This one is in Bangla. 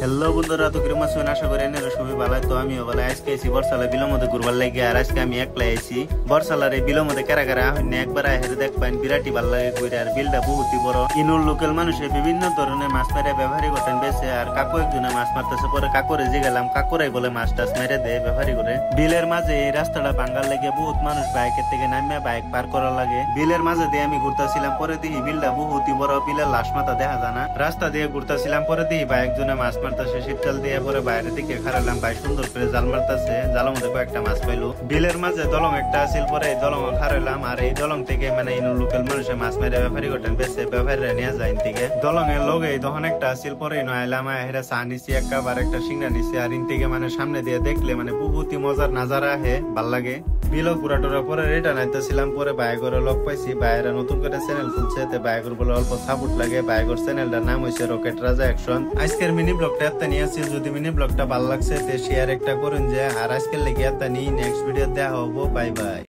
হ্যালো বন্ধুরা, তো কিরকম আছেন? আশা করি এনারা সবাই ভালো। তো আমিও ভালো। আজকে আইছি বর্ষালা বিলের মধ্যে ঘুরবার লাগে। আর আজকে আমি একলা আইছি বর্ষালার এই বিলের মধ্যে কারা কারা হইনি একবার হেরে দেখবেন। বিরাটি ভালো লাগে ঘুরে। আর বিলটা বহুতই বড়। ইনুর লোকাল মানুষে বিভিন্ন ধরনের মাছ মেরে ব্যবহারী করতেন বেছে। আর কাকু একজনে মাছ মারতেছে। পরে কাকুরে জিগেলাম, কাকুরাই বলে মাছ টাছ মেরে দেয় ব্যবহারী করে। বিলের মাঝে এই রাস্তাটা ভাঙ্গার লেগে বহুত মানুষ বাইকের থেকে নামিয়ে বাইক পার করা লাগে। বিলের মাঝে দিয়ে আমি ঘুরতেছিলাম, পরে দেখি বিলটা বহুতই বড়। বিলের লাশ মাথা দেখা যায় না। রাস্তা দিয়ে ঘুরতেছিলাম, পরে দেখি বাইকজনে মাছ মারতেছে শীতকাল দিয়ে। পরে বাইরে দিকে খারালাম, ভাই সুন্দর করে জাল মারতেছে। জালের মধ্যে কয়েকটা মাছ পাইলো। বিলের মাঝে দলং একটা আছিল, পরে এই দলং খারালাম। আর এই দলং থেকে মানে লোকাল মানুষে মাছ মেরে ব্যবহারী করতেন বেছে। ব্যবহারীরা নিয়ে যায় থেকে দলং এর লগে দহন একটা আছিল। পরে আইলাম, হেরা চা নিছি একবার, একটা সিংড়া নিছি। আর ইন থেকে মানে সামনে দিয়ে দেখলে মানে বহুতই মজার নাজারা আহে, ভাল লাগে। বিল পুরা টোরা পরে রিটার্ন আইতেছিলাম। পরে বাইগরে লক পাইছি। বাইরে নতুন করে চ্যানেল খুলছে, বাইগর বলে অল্প সাপোর্ট লাগে। বাইগর চ্যানেলটার নাম হয়েছে রকেট রাজা অ্যাকশন। আজকের মিনি ব্লগটা এত নিয়ে আসছি। যদি মিনি ব্লগটা ভালো লাগছে তে শেয়ার একটা করুন যে। আর আজকের লেগে এত নিয়ে নেক্সট ভিডিও দেখা হবো। Bye bye.